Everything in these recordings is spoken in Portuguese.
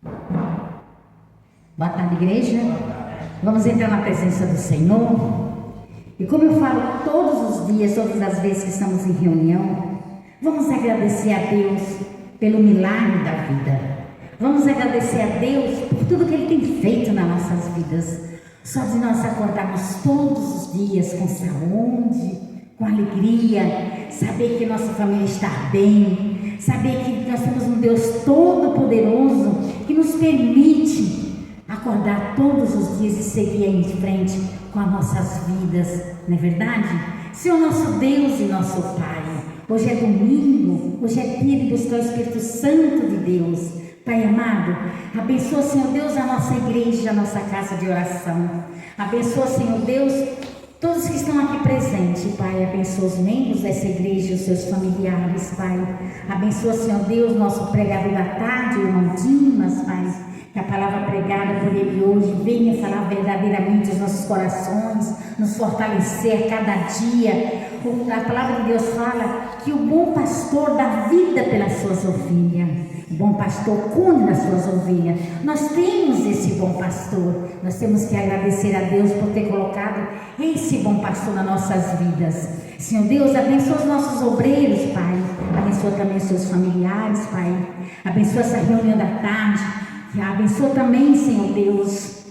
Boa tarde, igreja. Vamos entrar na presença do Senhor. E como eu falo todos os dias, todas as vezes que estamos em reunião, vamos agradecer a Deus pelo milagre da vida. Vamos agradecer a Deus por tudo que Ele tem feito nas nossas vidas. Só de nós acordarmos todos os dias com saúde, com alegria, saber que nossa família está bem, saber que nós temos um Deus todo-poderoso que nos permite acordar todos os dias e seguir em frente com as nossas vidas, não é verdade? Senhor nosso Deus e nosso Pai, hoje é domingo, hoje é dia de buscar o Espírito Santo de Deus. Pai amado, abençoa, Senhor Deus, a nossa igreja, a nossa casa de oração. Abençoa, Senhor Deus, todos que estão aqui presentes, Pai. Abençoa os membros dessa igreja, os seus familiares, Pai. Abençoa, Senhor Deus, nosso pregador da tarde, o irmão Dimas, Pai. Que a palavra pregada por ele hoje venha falar verdadeiramente os nossos corações, nos fortalecer a cada dia. A palavra de Deus fala que o bom pastor dá vida pelas suas ovelhas. O bom pastor cuida das suas ovelhas. Nós temos esse bom pastor. Nós temos que agradecer a Deus por ter colocado esse bom pastor nas nossas vidas. Senhor Deus, abençoa os nossos obreiros, Pai. Abençoa também os seus familiares, Pai. Abençoa essa reunião da tarde. Abençoa também, Senhor Deus,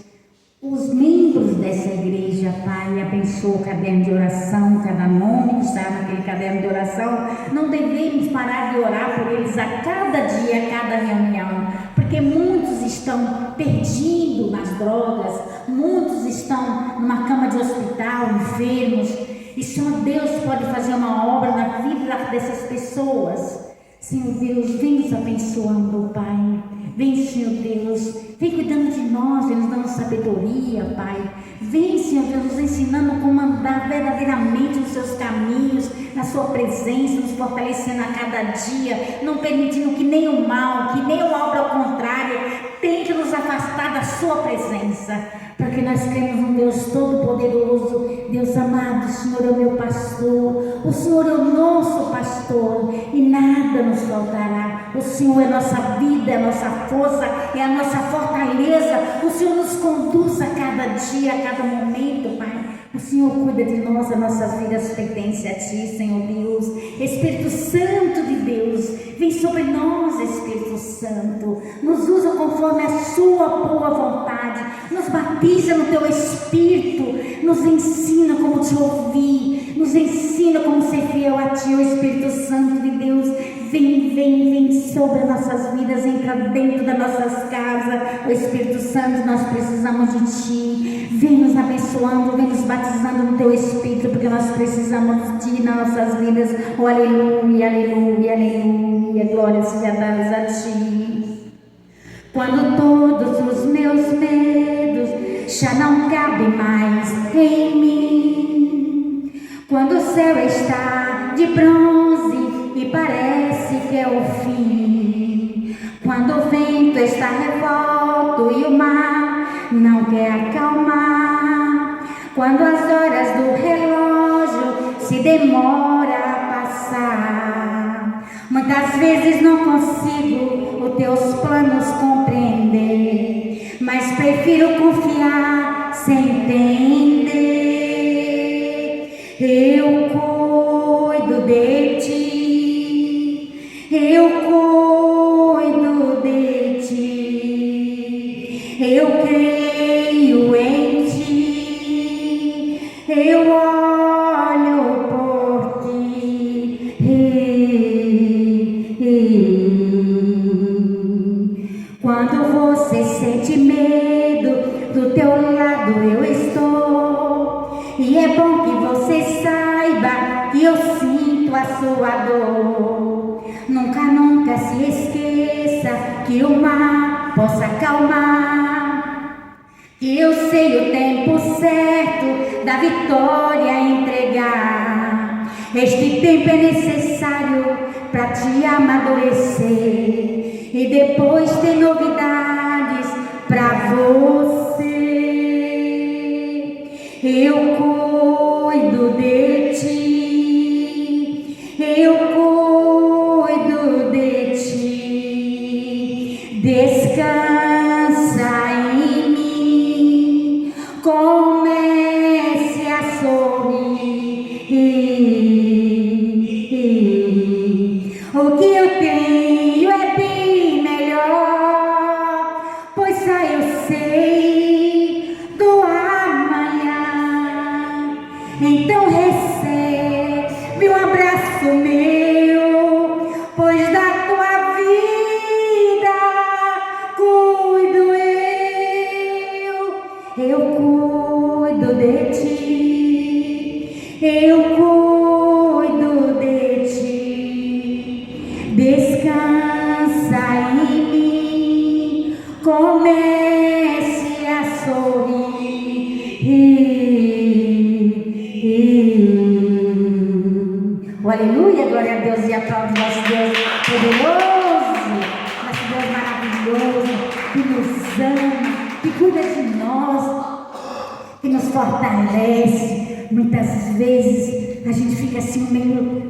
os membros dessa igreja, Pai. Abençoa o caderno de oração, cada nome que está naquele caderno de oração. Não devemos parar de orar por eles a cada dia, a cada reunião, porque muitos estão perdidos nas drogas, muitos estão numa cama de hospital, enfermos. E Senhor Deus pode fazer uma obra na vida dessas pessoas. Senhor Deus, vem nos abençoando, Pai. Vem, Senhor Deus, vem cuidando de nós, vem nos dando sabedoria, Pai. Vem, Senhor Deus, nos ensinando como andar verdadeiramente nos seus caminhos, na sua presença, nos fortalecendo a cada dia, não permitindo que nem o mal, que nem a obra ao contrário, tente nos afastar da sua presença. Porque nós cremos num Deus todo-poderoso. Deus amado, o Senhor é o meu pastor, o Senhor é o nosso pastor e nada nos faltará. O Senhor é a nossa vida, é a nossa força, é a nossa fortaleza. O Senhor nos conduz a cada dia, a cada momento, Pai. O Senhor cuida de nós, as nossas vidas pertencem a Ti, Senhor Deus. Espírito Santo de Deus, vem sobre nós, Espírito Santo. Nos usa conforme a Sua boa vontade. Nos batiza no Teu Espírito. Nos ensina como Te ouvir. Nos ensina como ser fiel a Ti, o Espírito Santo de Deus. Vem sobre as nossas vidas, entra dentro das nossas casas. O Espírito Santo, nós precisamos de Ti. Vem nos abençoando, vem nos batizando no Teu Espírito, porque nós precisamos de Ti nas nossas vidas. Oh, aleluia, aleluia, aleluia. Glória seja dada a Ti. Quando todos os meus medos já não cabem mais em mim, quando o céu está de bronze e parece que é o fim, quando o vento está revolto e o mar não quer acalmar, quando as horas do relógio se demora a passar, muitas vezes não consigo os Teus planos compreender, mas prefiro confiar sem entender. Eu cuido de Ti, eu cuido de Ti, eu creio em Ti, eu olho por Ti. Quando você sente medo, do Teu lado eu estou, e é bom que você saiba que eu sinto a sua dor. Nunca se esqueça que o mar possa acalmar, que eu sei o tempo certo da vitória entregar. Este tempo é necessário para te amadurecer e depois ter novidades para você. Eu cuido de Ti, eu cuido de Ti. Descansa. que eu tenho é bem melhor, pois só eu sei do amanhã. Então recebe um abraço meu, pois da tua vida cuido eu cuido de ti, eu cuido de ti. Descansa em mim, comece a sorrir. Oh, aleluia, glória a Deus, e aplaude nosso Deus poderoso, nosso Deus maravilhoso, que nos ama, que cuida de nós, que nos fortalece. Muitas vezes a gente fica assim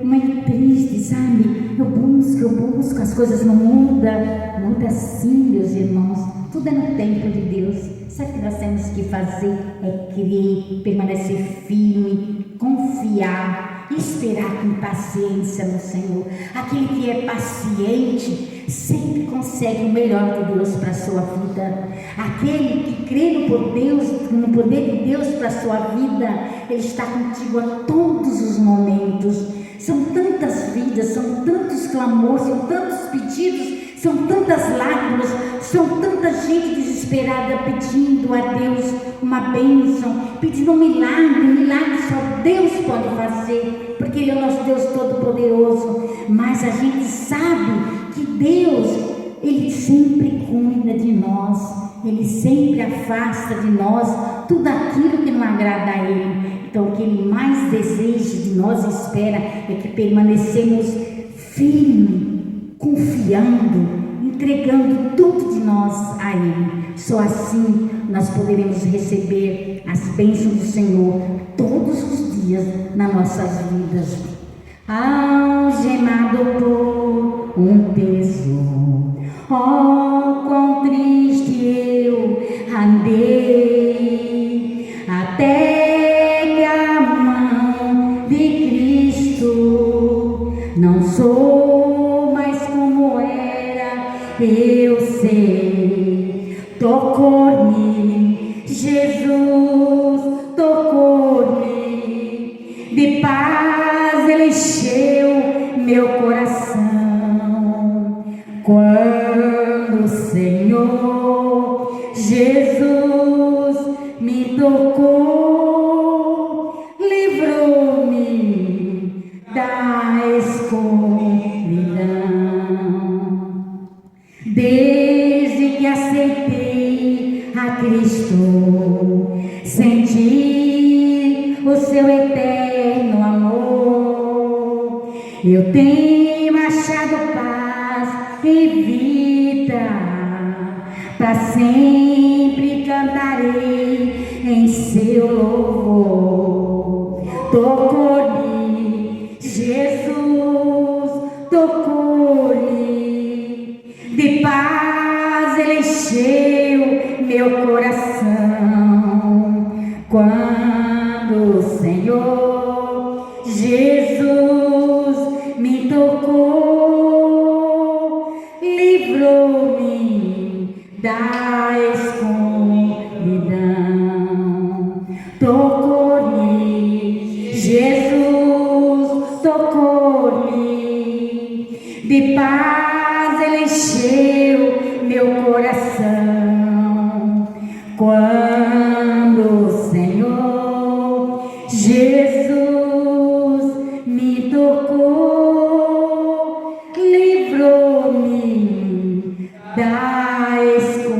meio triste, sabe? Eu busco, as coisas não mudam. Muda sim, meus irmãos, tudo é no tempo de Deus. Sabe o que nós temos que fazer? É crer, permanecer firme, confiar, esperar com paciência no Senhor. Aquele que é paciente sempre consegue o melhor de Deus para a sua vida. Aquele que crê no poder de Deus para a sua vida, Ele está contigo a todos os momentos. São tantas vidas, são tantos clamores, são tantos pedidos, são tantas lágrimas, são tanta gente desesperada pedindo a Deus uma bênção, pedindo um milagre só Deus pode fazer, porque Ele é o nosso Deus Todo-Poderoso. Mas a gente sabe que Deus, Ele sempre cuida de nós, Ele sempre afasta de nós tudo aquilo que não agrada a Ele. Então o que Ele mais deseja de nós e espera é que permanecemos firmes, confiando, entregando tudo de nós a Ele. Só assim nós poderemos receber as bênçãos do Senhor todos os dias nas nossas vidas. Algemado por um peso, oh, quão triste eu andei, até que a mão de Cristo não sou mais como era, eu sei. Tocou-me, Jesus tocou-me, de paz Ele encheu meu coração. Quando o Senhor Jesus me tocou, livrou-me da escuridão. Desde que aceitei a Cristo, senti o seu eterno amor. Eu tenho achado paz e vida, para sempre cantarei em seu louvor. Tocou-lhe, Jesus tocou-lhe, de paz Ele encheu meu coração. Quando o Senhor Jesus me tocou, livrou-me da escuridão. Tocou-lhe, Jesus tocou-lhe, de paz Ele encheu meu coração. Quando o Senhor Jesus me tocou, livrou-me da escuridão.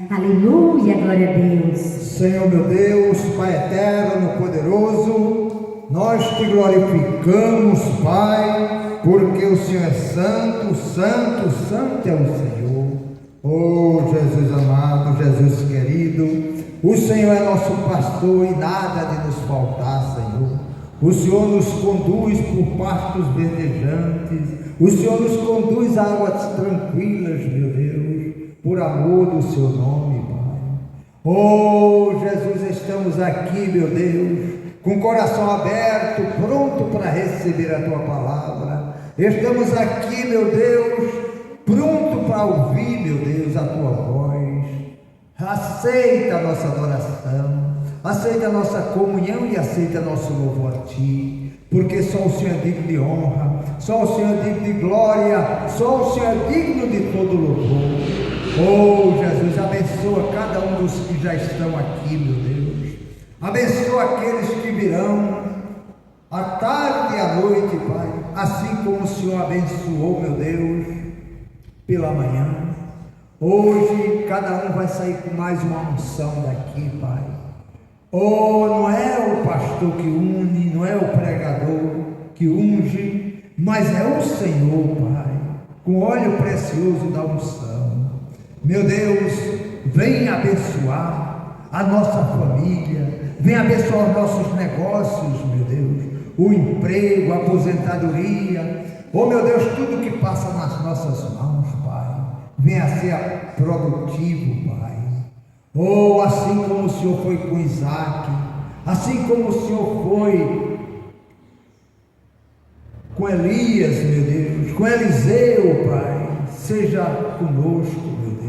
Aleluia, glória a Deus. Senhor meu Deus, Pai eterno, poderoso, nós te glorificamos, Pai, porque o Senhor é santo, santo, santo é o Senhor. Oh Jesus amado, Jesus querido, o Senhor é nosso pastor e nada de nos faltar, Senhor. O Senhor nos conduz por pastos verdejantes, o Senhor nos conduz a águas tranquilas, meu Deus, por amor do seu nome, Pai. Oh Jesus, estamos aqui, meu Deus, com o coração aberto, pronto para receber a tua palavra. Estamos aqui, meu Deus, pronto para ouvir, meu Deus, a tua voz. Aceita a nossa adoração, aceita a nossa comunhão e aceita nosso louvor a ti, porque só o Senhor é digno de honra, só o Senhor é digno de glória, só o Senhor é digno de todo louvor. Oh Jesus, abençoa cada um dos que já estão aqui, meu Deus, abençoa aqueles que virão à tarde e à noite, Pai, assim como o Senhor abençoou, meu Deus, pela manhã. Hoje cada um vai sair com mais uma unção daqui, Pai. Oh, não é o pastor que une, não é o pregador que unge, mas é o Senhor, Pai, com óleo precioso da unção. Meu Deus, vem abençoar a nossa família, vem abençoar os nossos negócios, meu Deus, o emprego, a aposentadoria, oh meu Deus, tudo que passa nas nossas mãos, Pai, venha ser produtivo, Pai. Oh, assim como o Senhor foi com Isaac, assim como o Senhor foi com Elias, meu Deus, com Eliseu, Pai, seja conosco, meu Deus.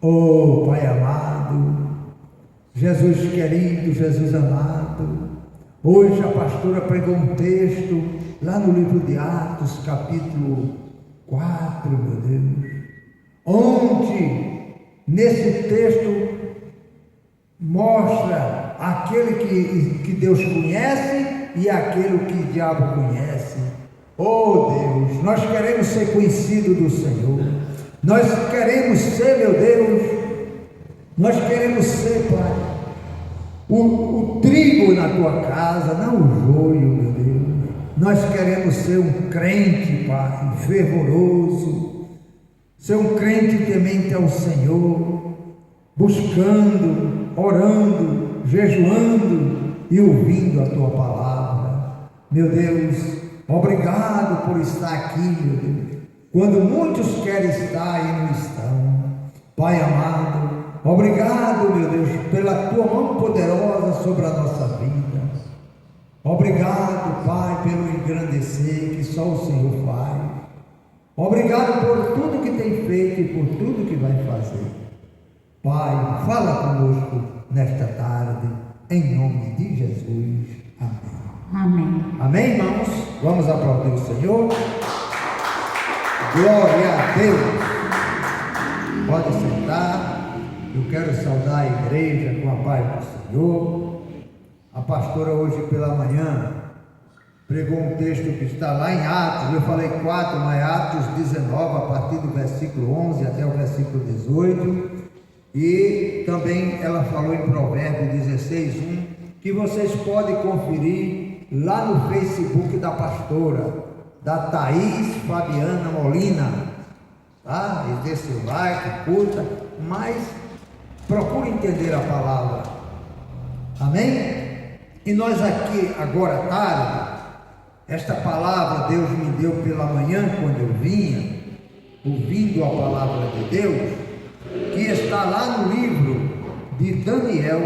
Oh, Pai amado, Jesus querido, Jesus amado, hoje a pastora pregou um texto lá no livro de Atos, capítulo 4, meu Deus, onde nesse texto mostra aquele que Deus conhece e aquele que o diabo conhece. Oh Deus, nós queremos ser conhecidos do Senhor, nós queremos ser, meu Deus, nós queremos ser, Pai, o trigo na tua casa, não o joio, meu Deus. Nós queremos ser um crente, Pai, fervoroso, ser um crente temente ao Senhor, buscando, orando, jejuando e ouvindo a tua palavra. Meu Deus, obrigado por estar aqui, meu Deus, quando muitos querem estar e não estão. Pai amado, obrigado, meu Deus, pela tua mão poderosa sobre a nossa vida. Obrigado, Pai, pelo engrandecer que só o Senhor faz. Obrigado por tudo que tem feito e por tudo que vai fazer. Pai, fala conosco nesta tarde, em nome de Jesus. Amém. Amém. Amém, irmãos? Vamos aplaudir o Senhor. Glória a Deus. Pode sentar. Eu quero saudar a igreja com a paz do Senhor. A pastora hoje pela manhã pregou um texto que está lá em Atos, eu falei 4, mas Atos 19, a partir do versículo 11 até o versículo 18, e também ela falou em Provérbios 16, 1, que vocês podem conferir lá no Facebook da pastora, da Thaís Fabiana Molina, tá? E dê seu like, curta, mas procure entender a palavra, amém? E nós aqui agora à tarde, esta palavra Deus me deu pela manhã quando eu vinha, ouvindo a palavra de Deus, que está lá no livro de Daniel,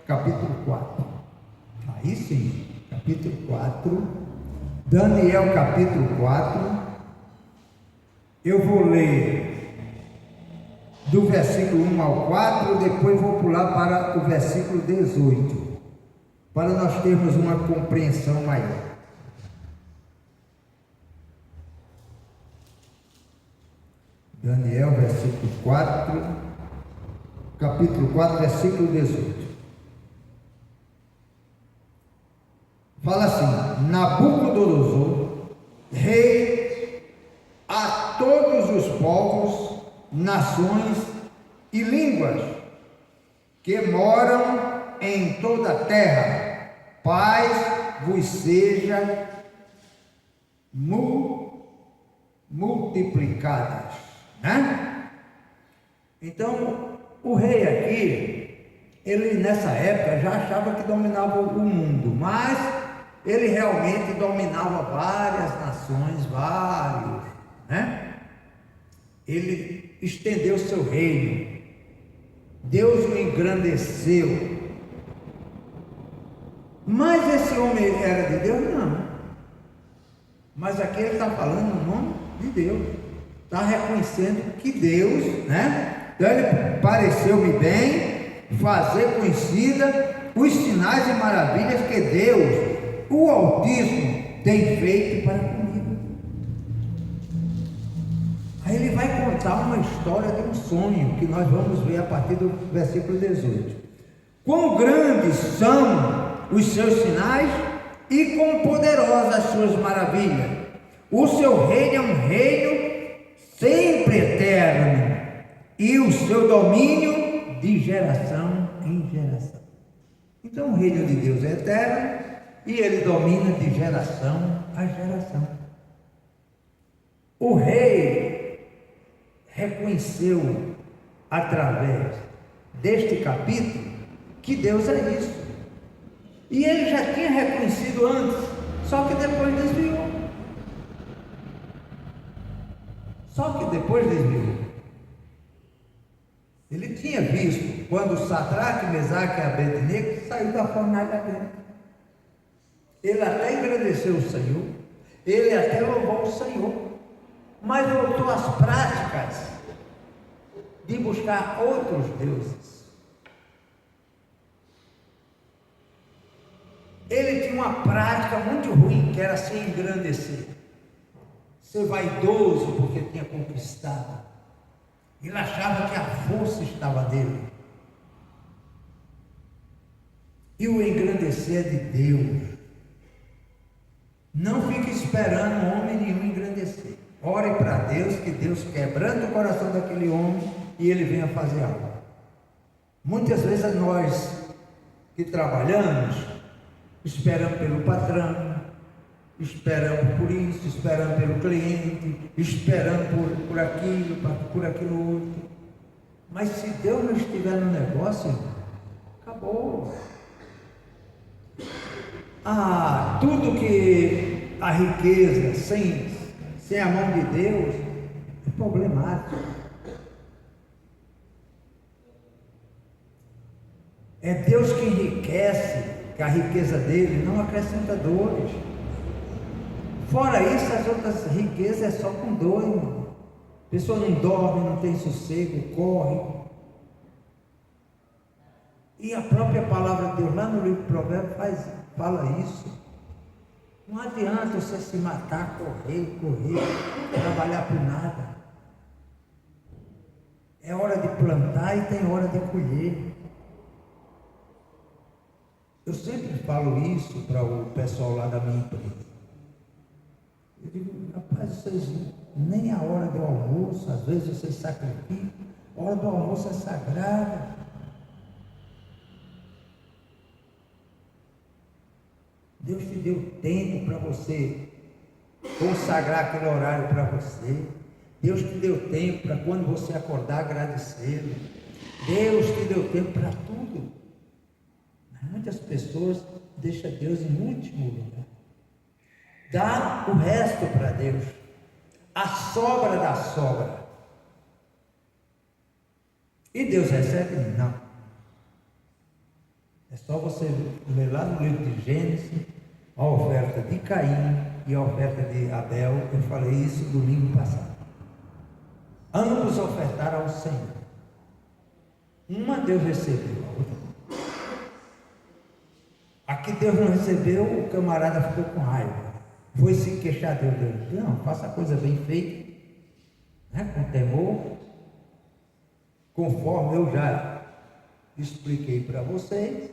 capítulo 4. Aí sim, capítulo 4, Daniel capítulo 4, eu vou ler do versículo 1 ao 4, depois vou pular para o versículo 18, para nós termos uma compreensão maior. Daniel, versículo 4, capítulo 4, versículo 18. Fala assim: Nabucodonosor, rei a todos os povos, nações e línguas que moram em toda a terra, paz vos seja multiplicadas, né? Então, o rei aqui, ele nessa época já achava que dominava o mundo, mas ele realmente dominava várias nações, vários, né? Ele estendeu seu reino, Deus o engrandeceu, Mas esse homem era de Deus? Não. Mas aqui ele está falando no nome de Deus. Está reconhecendo que Deus, né? Então ele pareceu-me bem fazer conhecida os sinais e maravilhas que Deus, o Altíssimo, tem feito para comigo. Aí ele vai contar uma história de um sonho que nós vamos ver a partir do versículo 18. Quão grandes são os seus sinais e quão poderosas as suas maravilhas. O seu reino é um reino sempre eterno e o seu domínio de geração em geração. Então o reino de Deus é eterno e ele domina de geração a geração. O rei reconheceu através deste capítulo que Deus é isso. E ele já tinha reconhecido antes, só que depois desviou. Ele tinha visto quando Sadraque, Mesaque e Abednego saiu da fornalha dele. Ele até engrandeceu o Senhor, ele até louvou o Senhor, mas voltou às práticas de buscar outros deuses. Ele tinha uma prática muito ruim, que era se engrandecer, ser vaidoso porque tinha conquistado. Ele achava que a força estava nele. E o engrandecer é de Deus. Não fique esperando homem nenhum engrandecer. Ore para Deus, que Deus quebrando o coração daquele homem e ele venha fazer algo. Muitas vezes nós que trabalhamos, esperamos pelo patrão, esperamos por isso, esperamos pelo cliente, esperamos por aquilo, por aquilo outro. Mas se Deus não estiver no negócio, acabou. Tudo que a riqueza sem a mão de Deus é problemático. É Deus que enriquece, que a riqueza dele não acrescenta dores. Fora isso, as outras riquezas é só com dor, irmão. A pessoa não dorme, não tem sossego, corre. E a própria palavra de Deus, lá no livro de Provérbios, fala isso. Não adianta você se matar, correr, trabalhar por nada. É hora de plantar e tem hora de colher. Eu sempre falo isso para o pessoal lá da minha empresa. Eu digo, rapaz, vocês nem a hora do almoço, às vezes vocês sacrificam, a hora do almoço é sagrada. Deus te deu tempo para você consagrar aquele horário para você. Deus te deu tempo para quando você acordar agradecer. Deus te deu tempo para tudo. Mas muitas pessoas deixam Deus em último lugar. Dá o resto para Deus, a sobra da sobra. E Deus recebe? Não. É só você ler lá no livro de Gênesis, a oferta de Caim e a oferta de Abel. Eu falei isso domingo passado. Ambos ofertaram ao Senhor. Uma Deus recebeu, a outra não. A que Deus não recebeu, o camarada ficou com raiva. Foi se queixar de Deus. Não, faça a coisa bem feita, né? Com temor, conforme eu já expliquei para vocês,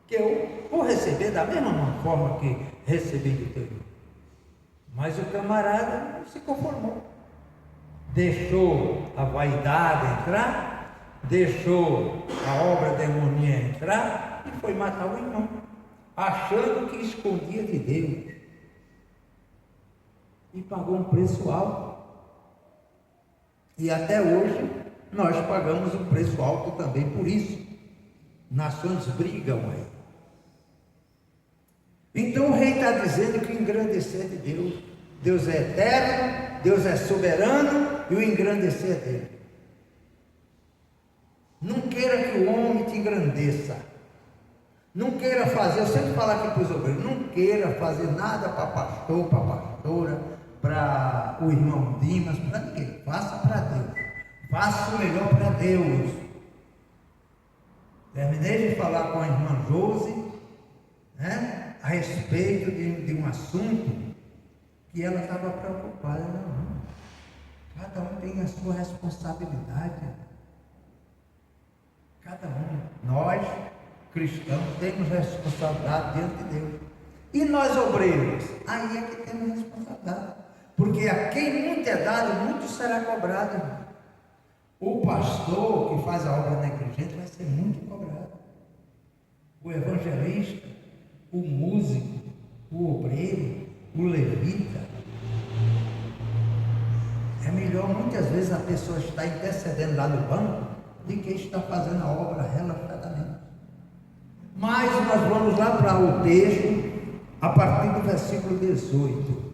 que eu vou receber da mesma forma que recebi do teu irmão. Mas o camarada não se conformou. Deixou a vaidade entrar, deixou a obra demoníaca entrar e foi matar o irmão, achando que escondia de Deus. E pagou um preço alto. E até hoje nós pagamos um preço alto também por isso. Nações brigam aí. Então o rei está dizendo que o engrandecer é de Deus. Deus é eterno, Deus é soberano e o engrandecer é dele. Não queira que o homem te engrandeça. Não queira fazer, eu sempre falo aqui para os obreiros, não queira fazer nada para pastor, para pastora, para o irmão Dimas, para ninguém. Faça para Deus. Faça o melhor para Deus. Terminei de falar com a irmã Josi, né, a respeito de um assunto que ela estava preocupada. Não. Cada um tem a sua responsabilidade. Cada um. Nós, cristãos, temos responsabilidade diante de Deus. E nós, obreiros, aí é que temos responsabilidade. Porque a quem muito é dado, muito será cobrado, irmão. O pastor que faz a obra negligente vai ser muito cobrado. O evangelista, o músico, o obreiro, o levita. É melhor muitas vezes a pessoa estar intercedendo lá no banco do que está fazendo a obra relaxadamente. Mas nós vamos lá para o texto, a partir do versículo 18.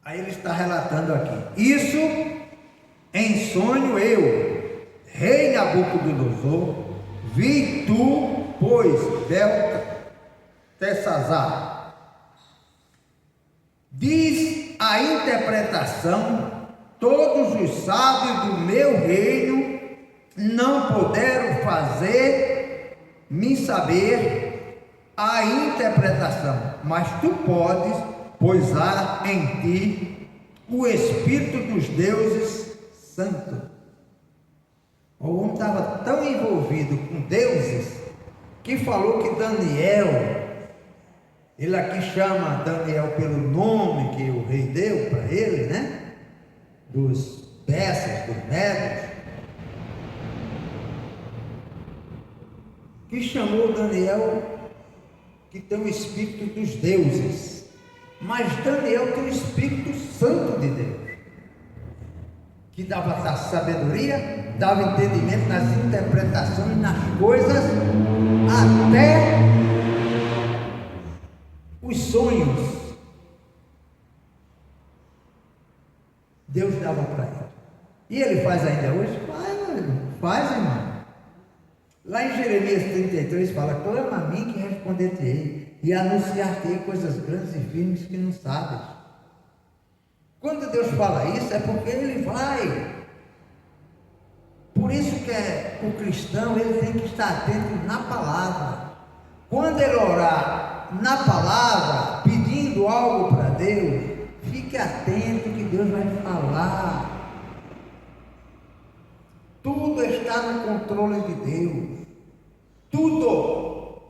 Aí ele está relatando aqui: isso em sonho eu, rei Nabucodonosor, vi tu, pois, Beltesazar. Diz a interpretação: todos os sábios do meu reino não puderam fazer-me saber a interpretação, mas tu podes, pois há em ti o Espírito dos deuses santos. O homem estava tão envolvido com deuses que falou que Daniel, ele aqui chama Daniel pelo nome que o rei deu para ele, né? Dos persas, dos medos, que chamou Daniel que tem o Espírito dos deuses. Mas Daniel tem o Espírito Santo de Deus, que dava sabedoria, dava entendimento nas interpretações, nas coisas, até os sonhos. Deus dava para ele. E ele faz ainda hoje? Faz, irmão. Lá em Jeremias 33 fala: clama a mim que responder-te-ei, e anunciar-te-ei coisas grandes e firmes que não sabes. Quando Deus fala isso, é porque Ele vai. Por isso que o cristão, ele tem que estar atento na palavra. Quando ele orar na palavra, pedindo algo para Deus, fique atento que Deus vai falar. Tudo está no controle de Deus. Tudo.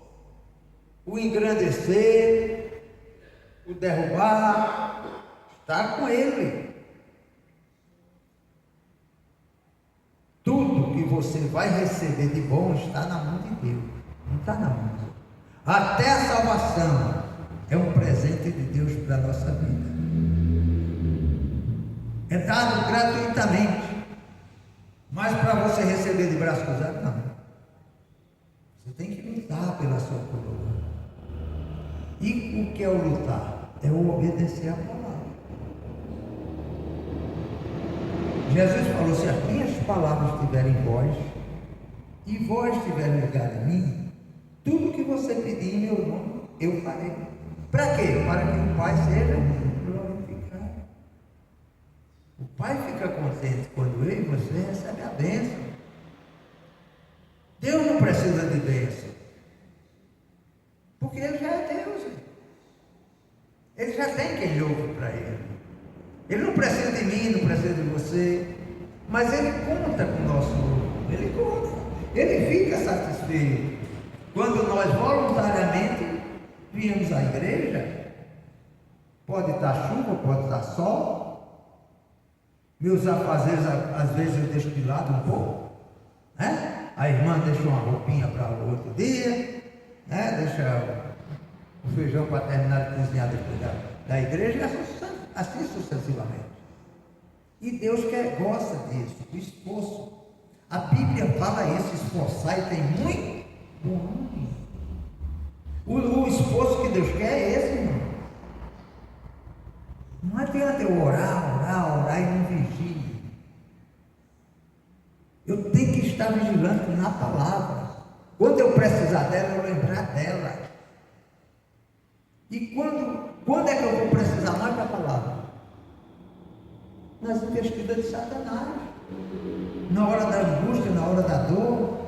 O engrandecer, o derrubar, está com Ele. Tudo que você vai receber de bom está na mão de Deus, não está na mão de Deus. Até a salvação é um presente de Deus para a nossa vida. É dado gratuitamente. Mas para você receber de braço cruzado, não. Você tem que lutar pela sua coroa. E o que é o lutar? É o obedecer a palavra. Jesus falou: se as minhas palavras estiverem em vós, e vós estiverem ligado em mim, tudo que você pedir em meu nome, eu farei. Para quê? Para que o Pai seja glorificado. O Pai fica contente quando eu e você recebem a bênção. Deus não precisa de bênção, porque Ele já é Deus. Ele já tem quem ouve para Ele. Ele não precisa de mim, não precisa de você, mas Ele conta com o nosso ouve. Ele conta. Ele fica satisfeito quando nós voluntariamente viemos à igreja. Pode estar chuva, pode estar sol. Meus afazeres, às vezes eu deixo de lado um pouco, né? A irmã deixa uma roupinha para o outro dia, né? Deixa o feijão para terminar de cozinhar depois da igreja, assim sucessivamente. E Deus gosta disso, do esforço. A Bíblia fala isso: esforçar, e tem muito bom. O esforço que Deus quer é esse, irmão. Não adianta eu orar e não vigie. na palavra. Quando eu precisar dela, eu lembrar dela. E quando é que eu vou precisar mais da palavra? Nas investidas de Satanás. Na hora da angústia, na hora da dor,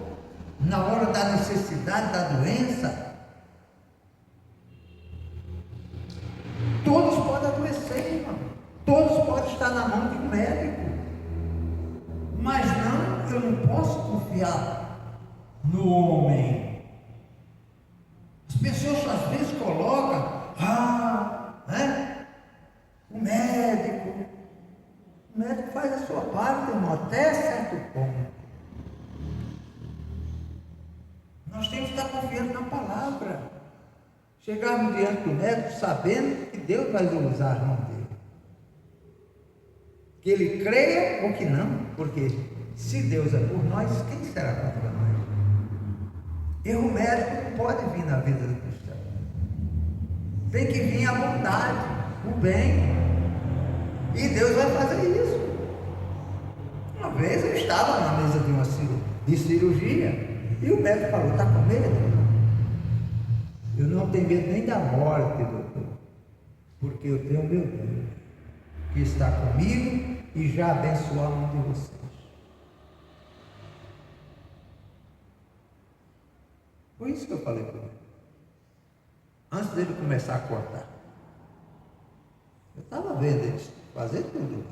na hora da necessidade, da doença. Todos podem adoecer, irmão. Todos podem estar na mão de um médico. Mas não, eu não posso confiar no homem. As pessoas às vezes colocam, o médico faz a sua parte, irmão, até certo ponto. Nós temos que estar confiando na palavra. Chegarmos diante do médico sabendo que Deus vai usar a mão dele. Que ele creia ou que não, porque se Deus é por nós, quem será contra nós? Erro médico não pode vir na vida do cristão. Tem que vir a bondade, o bem. E Deus vai fazer isso. Uma vez eu estava na mesa de cirurgia e o médico falou: está com medo? Eu não tenho medo nem da morte, doutor, porque eu tenho meu Deus, que está comigo e já abençoou a mão de vocês. Foi isso que eu falei para ele. Antes dele começar a cortar. Eu estava vendo ele fazer tudo.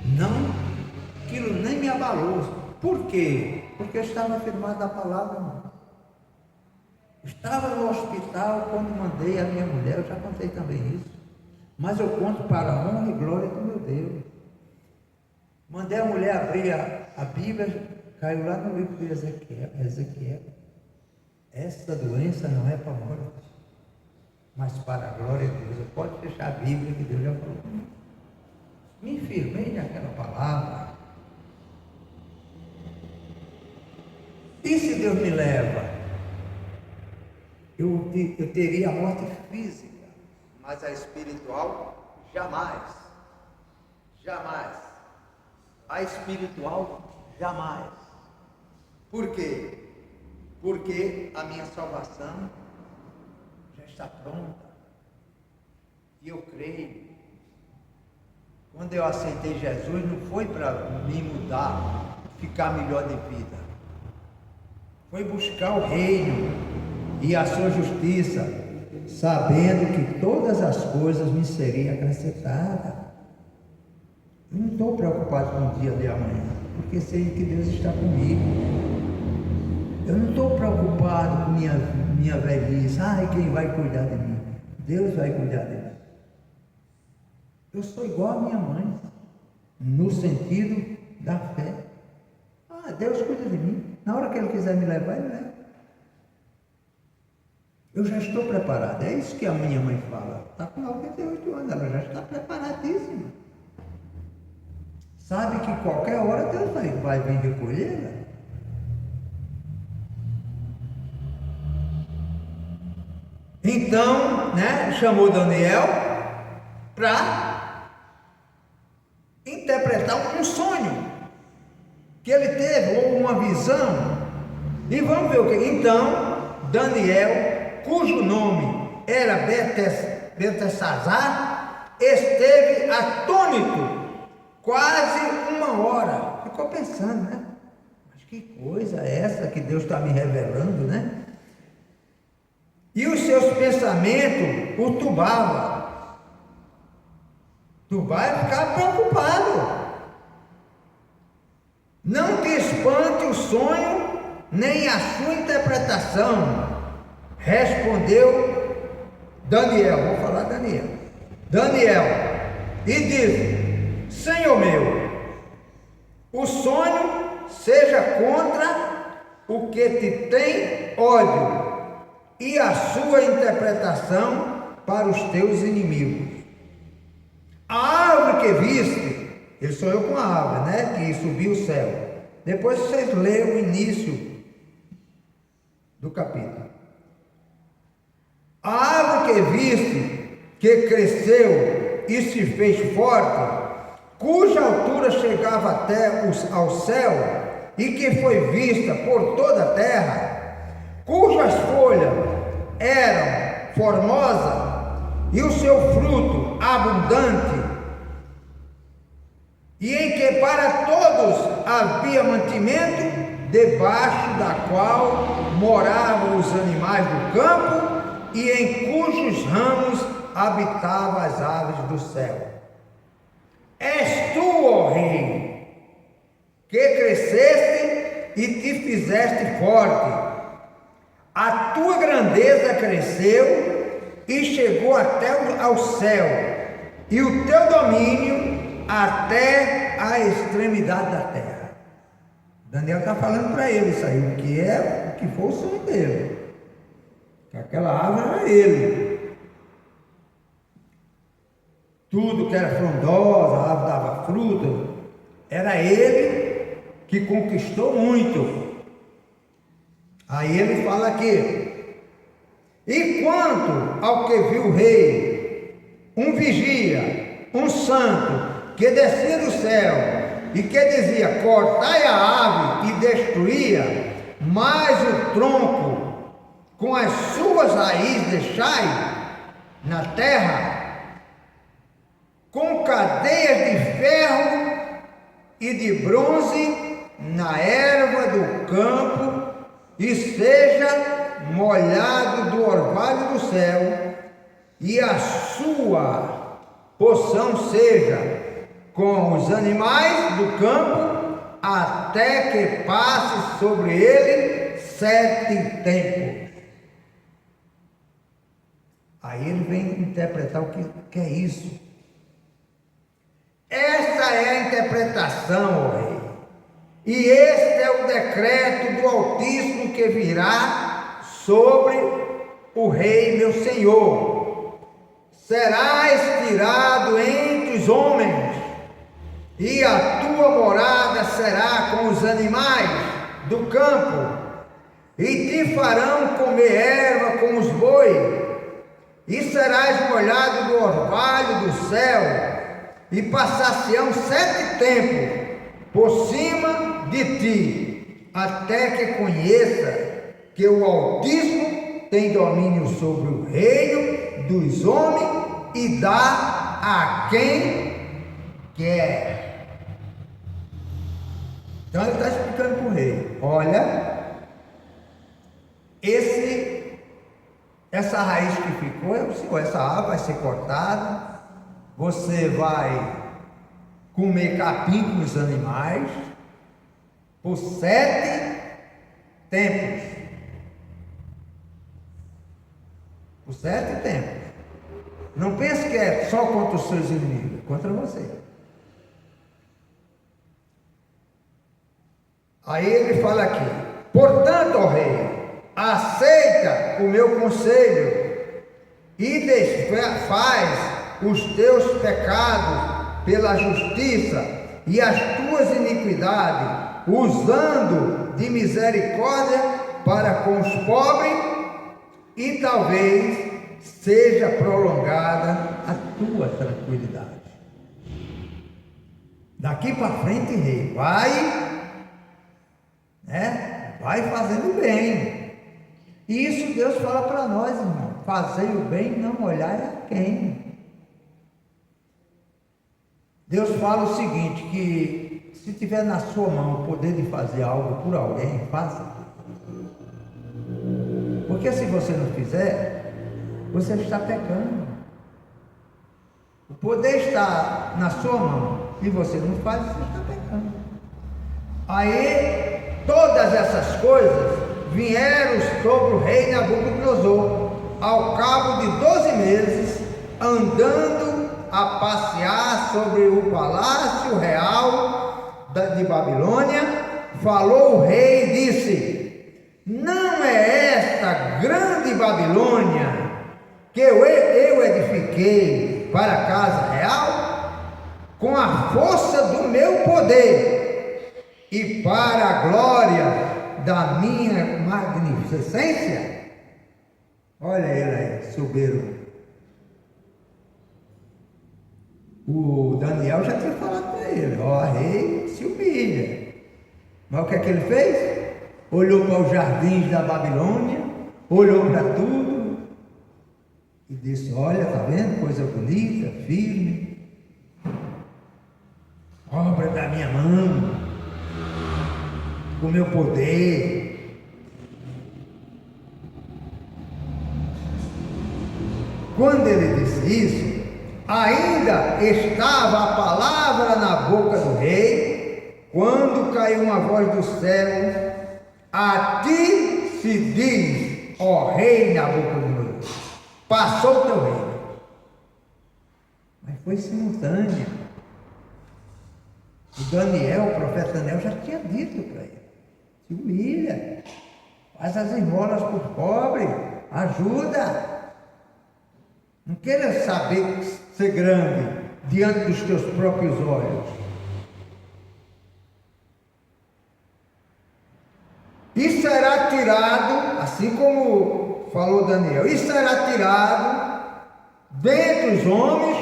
Não, aquilo nem me abalou. Por quê? Porque eu estava firmado na palavra, irmão. Estava no hospital quando mandei a minha mulher, eu já contei também isso. Mas eu conto para a honra e glória do meu Deus. Mandei a mulher abrir a Bíblia, caiu lá no livro de Ezequiel. Essa doença não é para a morte, mas para a glória de Deus. Pode fechar a Bíblia que Deus já falou. Me firmei naquela palavra. E se Deus me leva? Eu teria a morte física, mas a espiritual jamais. Jamais. A espiritual jamais. Por quê? Porque a minha salvação já está pronta. E eu creio. Quando eu aceitei Jesus, não foi para me mudar, ficar melhor de vida. Foi buscar o reino e a sua justiça, sabendo que todas as coisas me seriam acrescentadas. Eu não estou preocupado com o dia de amanhã, porque sei que Deus está comigo. Eu não estou preocupado com minha velhice. Quem vai cuidar de mim? Deus vai cuidar de mim. Eu sou igual a minha mãe, no sentido da fé. Deus cuida de mim. Na hora que Ele quiser me levar, Ele leva. Eu já estou preparado. É isso que a minha mãe fala. Está com 98 anos, ela já está preparadíssima. Sabe que qualquer hora Deus vai vir recolhê-la. Então, chamou Daniel para interpretar um sonho que ele teve, ou uma visão. E vamos ver o que. Então, Daniel, cujo nome era Beltesazar, esteve atônito quase 1 hora. Ficou pensando, mas que coisa é essa que Deus está me revelando, E os seus pensamentos o turbavam. Tu vai ficar preocupado. Não te espante o sonho, nem a sua interpretação. Respondeu Daniel, vou falar Daniel. E disse: Senhor meu, o sonho seja contra o que te tem ódio, e a sua interpretação para os teus inimigos. A árvore que viste, ele sonhou com a árvore, que subiu o céu. Depois vocês leem o início do capítulo. A árvore que viste, que cresceu e se fez forte, cuja altura chegava até ao céu, e que foi vista por toda a terra, cujas folhas eram formosas, e o seu fruto abundante, e em que para todos havia mantimento, debaixo da qual moravam os animais do campo, e em cujos ramos habitavam as aves do céu. És tu, ó Rei, que cresceste e te fizeste forte. A tua grandeza cresceu e chegou até ao céu, e o teu domínio até a extremidade da terra. Daniel está falando para ele isso aí, o que foi o sonho dele. Que aquela árvore era ele. Tudo que era frondosa, a árvore dava fruta, era ele que conquistou muito. Aí ele fala aqui: e quanto ao que viu o rei, um vigia, um santo, que descia do céu, e que dizia: cortai a árvore e destruía, mas o tronco com as suas raízes deixai na terra, com cadeias de ferro e de bronze na erva do campo, e seja molhado do orvalho do céu, e a sua porção seja com os animais do campo, até que passe sobre ele 7 tempos. Aí ele vem interpretar o que é isso. Esta é a interpretação, ó Rei, e este é o decreto do Altíssimo que virá sobre o Rei meu Senhor. Serás tirado entre os homens, e a tua morada será com os animais do campo, e te farão comer erva com os bois, e serás molhado do orvalho do céu, e passar-se-ão 7 tempos por cima de ti, até que conheça que o Altíssimo tem domínio sobre o reino dos homens e dá a quem quer. Então ele está explicando para o rei: olha, essa raiz que ficou é o Senhor, essa árvore vai ser cortada, você vai comer capim com os animais por 7 tempos. Por 7 tempos. Não pense que é só contra os seus inimigos, é contra você. Aí ele fala aqui: portanto, ó Rei, aceita o meu conselho e desfaz os teus pecados pela justiça e as tuas iniquidades, usando de misericórdia para com os pobres, e talvez seja prolongada a tua tranquilidade. Daqui para frente, Rei, vai fazendo bem. E isso Deus fala para nós, irmão: fazei o bem, não olhar a quem. Deus fala o seguinte, que se tiver na sua mão o poder de fazer algo por alguém, faça. Porque se você não fizer, você está pecando. O poder está na sua mão e você não faz, você está pecando. Aí todas essas coisas vieram sobre o rei Nabucodonosor, ao cabo de 12 meses, andando a passear sobre o palácio real de Babilônia. Falou o rei e disse: não é esta grande Babilônia que eu edifiquei para a casa real, com a força do meu poder e para a glória da minha magnificência? Olha ele aí, soberbo. O Daniel já tinha falado para ele, ó, rei, se humilha. Mas o que é que ele fez? Olhou para os jardins da Babilônia, olhou para tudo e disse, olha, tá vendo? Coisa bonita, firme, obra da minha mão, com o meu poder. Quando ele disse isso, ainda estava a palavra na boca do rei, quando caiu uma voz do céu, a ti se diz, ó rei Nabucodonosor, passou o teu reino. Mas foi simultâneo. O Daniel, o profeta Daniel, já tinha dito para ele, se humilha, faz as esmolas para os pobres, ajuda. Não queira saber ser grande diante dos teus próprios olhos. E será tirado, assim como falou Daniel, e será tirado dentre os homens,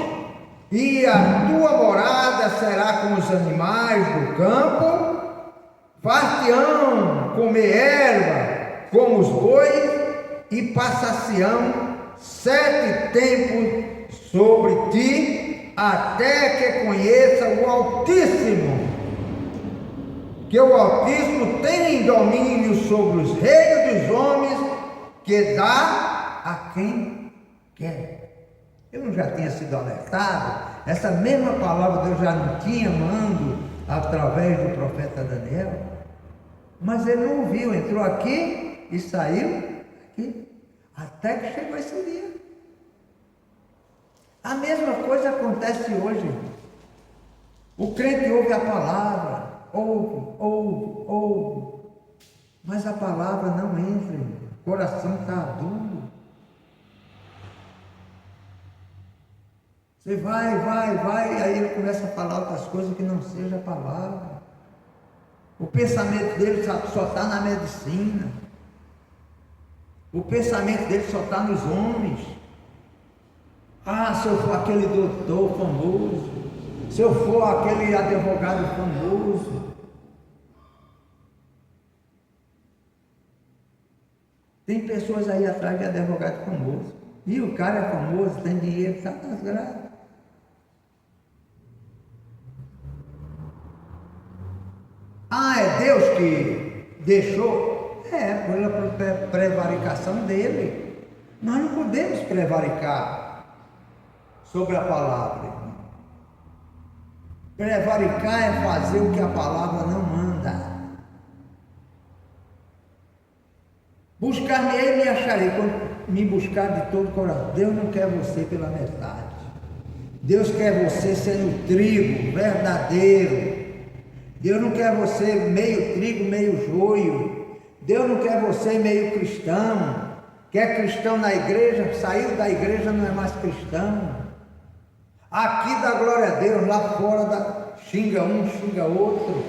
e a tua morada será como os animais do campo, far-te-ão comer erva como os bois, e passar-se-ão 7 tempos sobre ti, até que conheça o Altíssimo, que o Altíssimo tem domínio sobre os reinos dos homens, que dá a quem quer. Eu não já tinha sido alertado? Essa mesma palavra Deus já não tinha mando através do profeta Daniel, mas ele não ouviu, entrou aqui e saiu aqui. Até que chegou esse dia. A mesma coisa acontece hoje. O crente ouve a palavra, ouve, mas a palavra não entra, o coração está duro. Você vai, aí ele começa a falar outras coisas que não seja a palavra. O pensamento dele só está na medicina. O pensamento dele só está nos homens. Ah, se eu for aquele doutor famoso, se eu for aquele advogado famoso. Tem pessoas aí atrás de advogado famoso. E o cara é famoso, tem dinheiro, está nas graças. Ah, é Deus que deixou? Pela prevaricação dele. Nós não podemos prevaricar sobre a palavra. Prevaricar é fazer o que a palavra não manda. Buscar-me-ei e me acharei, quando me buscar de todo o coração. Deus não quer você pela metade. Deus quer você sendo trigo verdadeiro. Deus não quer você meio trigo, meio joio. Deus não quer você meio cristão. Quer cristão na igreja, saiu da igreja, não é mais cristão. Aqui dá glória a Deus, lá fora xinga um, xinga outro.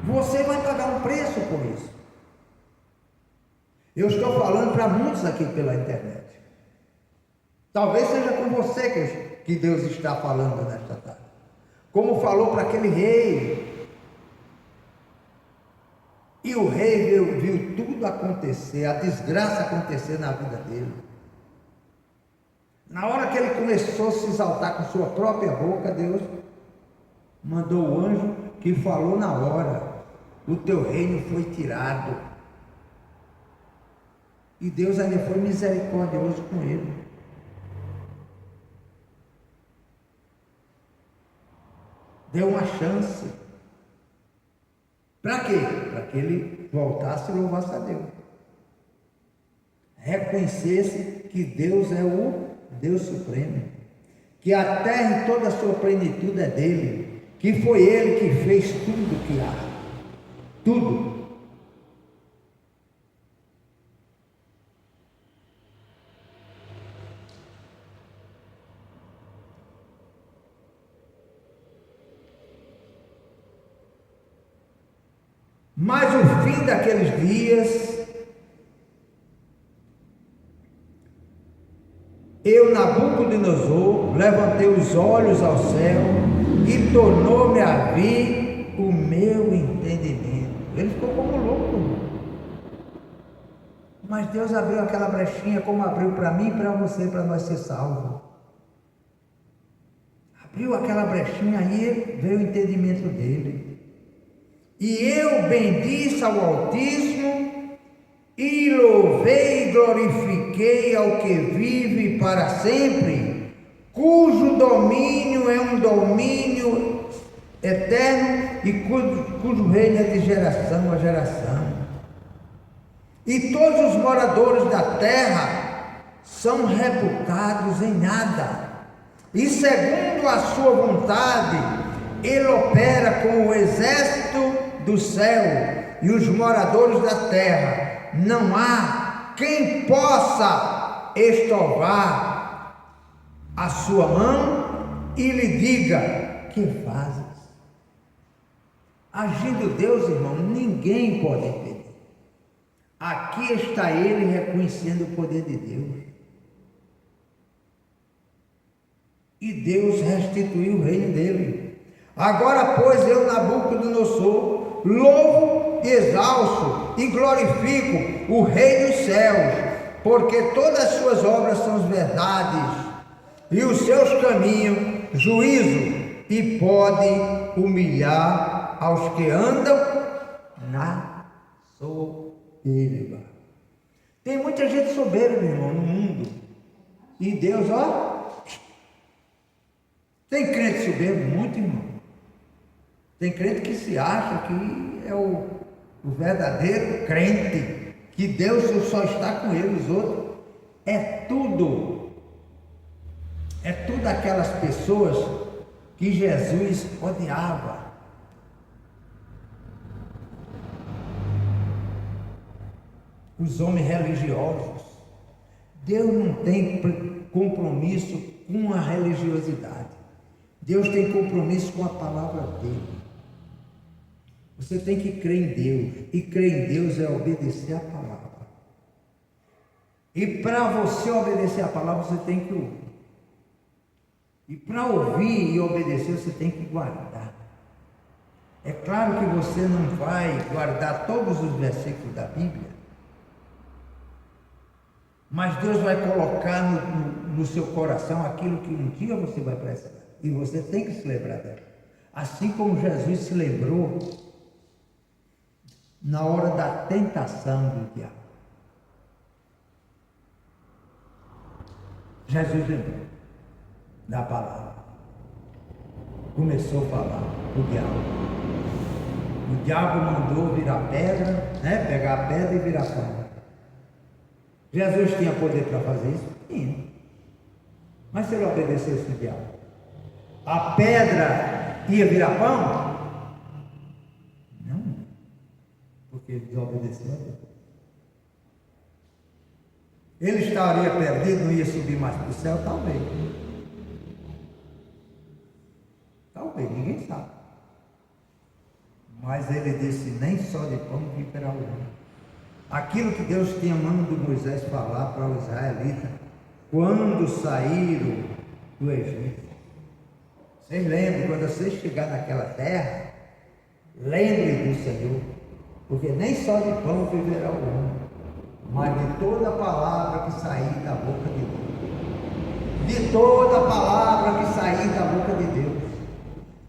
Você vai pagar um preço por isso. Eu estou falando para muitos aqui pela internet. Talvez seja com você que Deus está falando nesta tarde. Como falou para aquele rei. E o rei viu tudo acontecer, a desgraça acontecer na vida dele. Na hora que ele começou a se exaltar com sua própria boca, Deus mandou o anjo que falou na hora: o teu reino foi tirado. E Deus ainda foi misericordioso com ele. Deu uma chance. Para quê? Para que ele voltasse e louvasse a Deus. Reconhecesse que Deus é o Deus Supremo. Que a terra e toda a sua plenitude é dele. Que foi ele que fez tudo que há. Tudo. Mas o fim daqueles dias, eu, Nabucodonosor, Nabucodonosor, levantei os olhos ao céu e tornou-me a vir o meu entendimento. Ele ficou como louco. Mas Deus abriu aquela brechinha como abriu para mim e para você, para nós ser salvos. Abriu aquela brechinha aí, veio o entendimento dele. E eu bendisse ao Altíssimo e louvei e glorifiquei ao que vive para sempre, cujo domínio é um domínio eterno e cujo reino é de geração a geração. E todos os moradores da terra são reputados em nada. E segundo a sua vontade, ele opera com o exército do céu e os moradores da terra. Não há quem possa estorvar a sua mão e lhe diga: que fazes? Agindo Deus, irmão, ninguém pode impedir. Aqui está ele reconhecendo o poder de Deus. E Deus restituiu o reino dele. Agora, pois, eu, Nabucodonosor, louvo, exalço e glorifico o Rei dos céus, porque todas as suas obras são verdades, e os seus caminhos, juízo, e pode humilhar aos que andam na soberba. Tem muita gente soberba, meu irmão, no mundo. E Deus, ó, tem crente soberbo, muito, irmão. Tem crente que se acha que é o verdadeiro crente, que Deus só está com ele, os outros. É tudo aquelas pessoas que Jesus odiava. Os homens religiosos. Deus não tem compromisso com a religiosidade. Deus tem compromisso com a palavra dele. Você tem que crer em Deus, e crer em Deus é obedecer a palavra. E para você obedecer a palavra, você tem que ouvir. E para ouvir e obedecer, você tem que guardar. É claro que você não vai guardar todos os versículos da Bíblia, mas Deus vai colocar no seu coração aquilo que um dia você vai precisar. E você tem que se lembrar dela. Assim como Jesus se lembrou na hora da tentação do diabo. Jesus lembrou da palavra. Começou a falar o diabo. O diabo mandou virar pedra, né? Pegar a pedra e virar pão. Jesus tinha poder para fazer isso? Tinha. Mas se ele obedecesse o diabo, a pedra ia virar pão? Não, porque ele desobedeceu a Deus. Ele estaria perdido, não ia subir mais para o céu? Talvez. Talvez, ninguém sabe. Mas ele disse: nem só de pão viverá o homem. Aquilo que Deus tinha mandado Moisés falar para os israelitas quando saíram do Egito. Vocês lembram, quando vocês chegarem naquela terra, lembrem do Senhor, porque nem só de pão viverá o homem, mas de toda a palavra que sair da boca de Deus. De toda a palavra que sair da boca de Deus.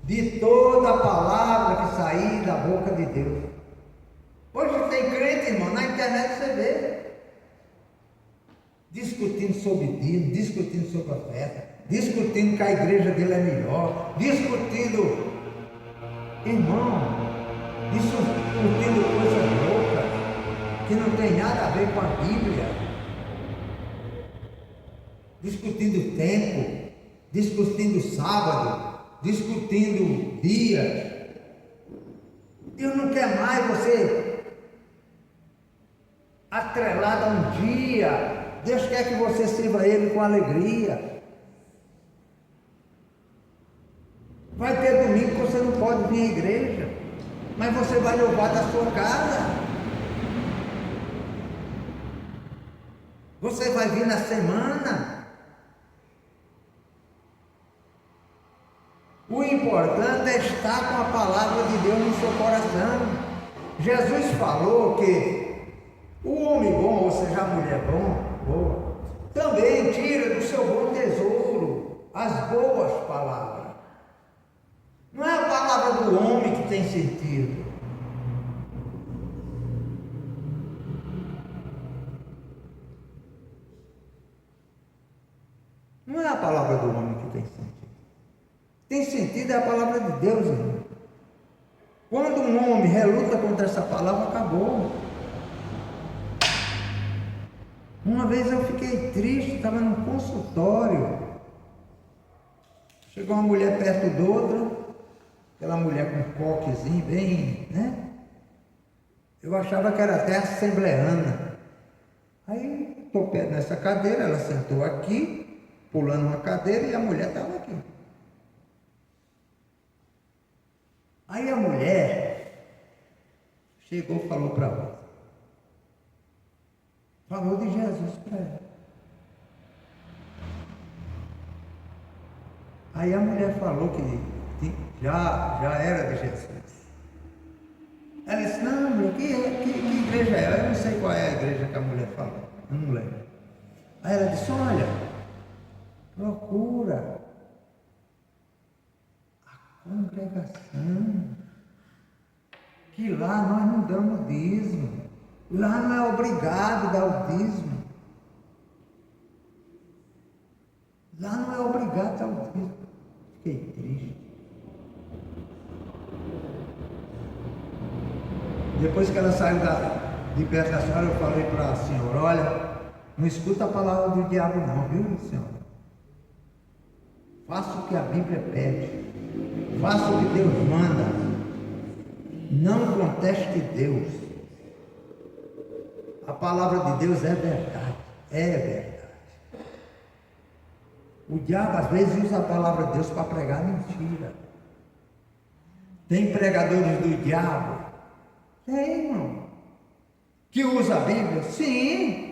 De toda a palavra que sair da boca de Deus. Hoje tem crente, irmão, na internet você vê, discutindo sobre dízimo, discutindo sobre oferta, discutindo que a igreja dele é melhor, discutindo, irmão, discutindo coisas loucas, que não tem nada a ver com a Bíblia, discutindo tempo, discutindo sábado, discutindo dias. Deus não quer mais você atrelado a um dia. Deus quer que você sirva Ele com alegria. Vai ter domingo que você não pode vir à igreja, mas você vai louvar da sua casa. Você vai vir na semana. importante é estar com a palavra de Deus no seu coração. Jesus falou que o homem bom, ou seja, a mulher boa, também tira do seu bom tesouro as boas palavras. Não é a palavra do homem que tem sentido. Não é a palavra do homem que tem sentido. Tem sentido é a palavra de Deus, irmão. Quando um homem reluta contra essa palavra, acabou. Uma vez eu fiquei triste, estava num consultório. Chegou uma mulher perto do outro, aquela mulher com um coquezinho bem, né? Eu achava que era até assembleana. Aí, estou perto nessa cadeira, ela sentou aqui, pulando uma cadeira, e a mulher estava aqui. Aí a mulher chegou e falou para ela. Falou de Jesus para ela. Aí a mulher falou que já era de Jesus. Ela disse, não, mulher, que igreja é? Eu não sei qual é a igreja que a mulher falou. Eu não lembro. Aí ela disse, olha, procura a congregação, que lá nós não damos dízimo, lá não é obrigado a dar o dízimo, lá não é obrigado a dar o dízimo. Fiquei triste. Depois que ela saiu de perto da senhora, eu falei para a senhora, olha, não escuta a palavra do diabo não, viu, senhora? Faça o que a Bíblia pede, faça o que Deus manda, não conteste Deus. A palavra de Deus é verdade, é verdade. O diabo às vezes usa a palavra de Deus para pregar mentira. Tem pregadores do diabo? Tem, irmão. Que usa a Bíblia? Sim.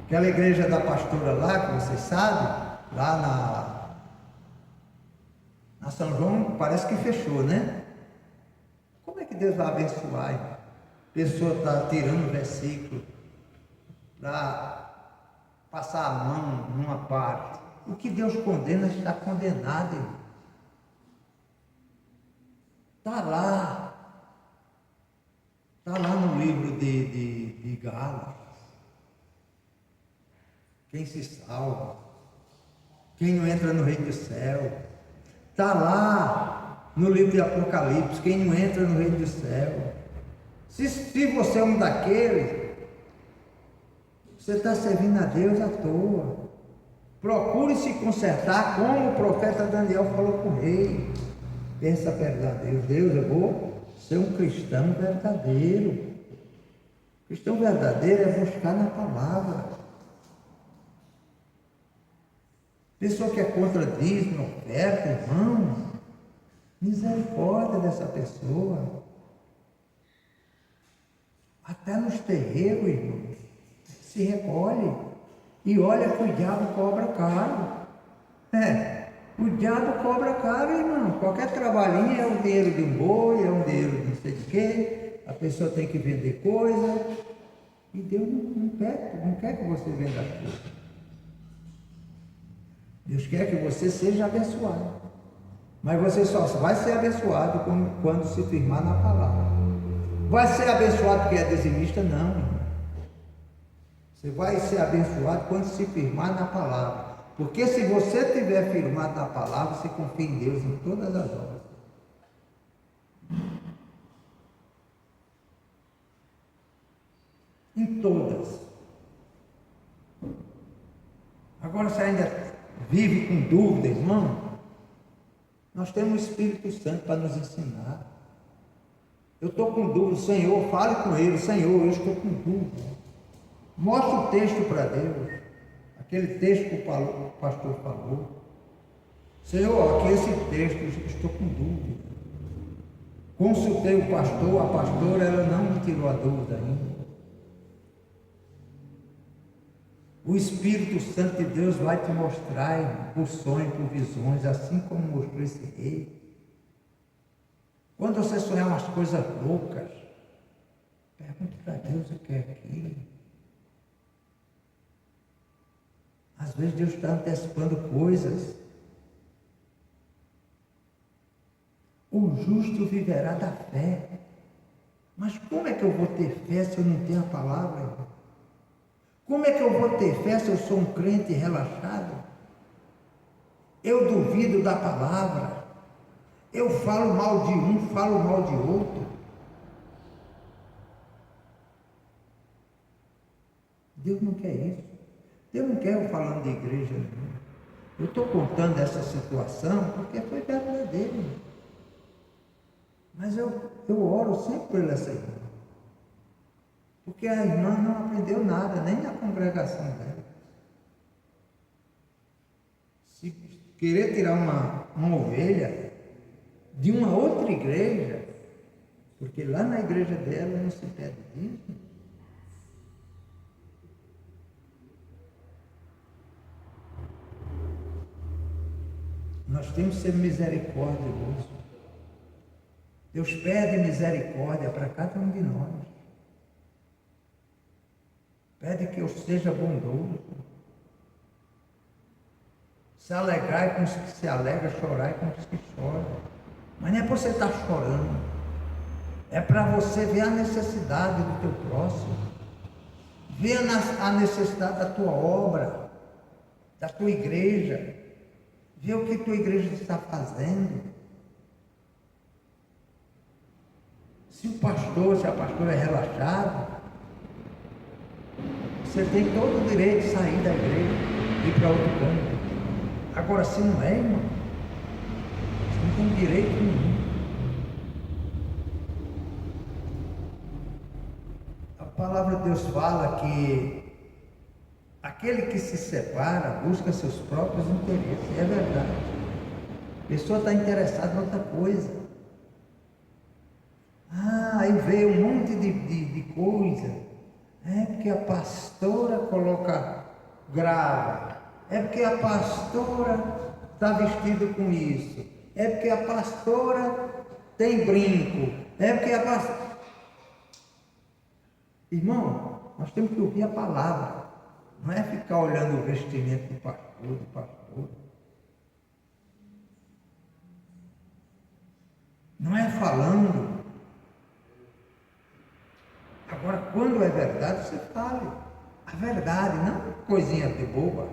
Aquela igreja da pastora lá, que vocês sabem, lá na São João, parece que fechou, né? Como é que Deus vai abençoar? A pessoa está tirando o versículo para passar a mão numa parte. O que Deus condena está condenado, irmão. Está lá. Está lá no livro de Gálatas. Quem se salva, quem não entra no reino do céu. Está lá no livro de Apocalipse, quem não entra no reino do céu. Se você é um daqueles, você está servindo a Deus à toa. Procure se consertar, como o profeta Daniel falou com o rei. Pensa verdadeiro, Deus, eu vou ser um cristão verdadeiro. Cristão verdadeiro é buscar na palavra. Pessoa que é contra dízimo, oferta, irmão, misericórdia dessa pessoa. Até nos terreiros, irmão, se recolhe e olha que o diabo cobra caro. O diabo cobra caro, irmão. Qualquer trabalhinho é um dinheiro de um boi, é um dinheiro de não sei de quê. A pessoa tem que vender coisa. E Deus não quer que você venda coisa. Deus quer que você seja abençoado. Mas você só vai ser abençoado quando se firmar na palavra. Vai ser abençoado porque é dizimista? Não, irmão. Você vai ser abençoado quando se firmar na palavra. Porque se você estiver firmado na palavra, você confia em Deus em todas as horas. Em todas. Agora você ainda vive com dúvida, irmão? Nós temos o Espírito Santo para nos ensinar. Eu estou com dúvida, Senhor, fale com ele, Senhor, eu estou com dúvida. Mostra o texto para Deus. Aquele texto que o pastor falou. Senhor, aqui esse texto, eu estou com dúvida. Consultei o pastor, a pastora, ela não me tirou a dúvida ainda. O Espírito Santo de Deus vai te mostrar, irmão, por sonho, por visões, assim como mostrou esse rei. Quando você sonhar umas coisas loucas, pergunte para Deus o que é aquilo. Às vezes Deus está antecipando coisas. O justo viverá da fé. Mas como é que eu vou ter fé se eu não tenho a palavra, irmão? Como é que eu vou ter fé se eu sou um crente relaxado? Eu duvido da palavra. Eu falo mal de um, falo mal de outro. Deus não quer isso. Deus não quer eu falando de igreja, não. Eu estou contando essa situação porque foi verdadeiro. Mas eu oro sempre por essa irmã. Porque a irmã não aprendeu nada, nem na congregação dela. Se querer tirar uma ovelha de uma outra igreja, porque lá na igreja dela não se pede dízimo. Nós temos que ser misericordiosos. Deus pede misericórdia para cada um de nós. Pede que eu seja bondoso. Se alegrar com os que se alegram, chorar com os que choram. Mas não é para você estar chorando. É para você ver a necessidade do teu próximo. Ver a necessidade da tua obra, da tua igreja. Ver o que tua igreja está fazendo. Se a pastora é relaxada, você tem todo o direito de sair da igreja e ir para outro canto. Agora, se não é, irmão, você não tem direito nenhum. A palavra de Deus fala que aquele que se separa busca seus próprios interesses. É verdade. A pessoa está interessada em outra coisa. Aí veio um monte de coisa. É porque a pastora coloca grava. É porque a pastora está vestida com isso. É porque a pastora tem brinco. É porque a pastora... Irmão, nós temos que ouvir a palavra. Não é ficar olhando o vestimento do pastor. Não é falando. Agora, quando é verdade, você fale. A verdade, não coisinha de boba.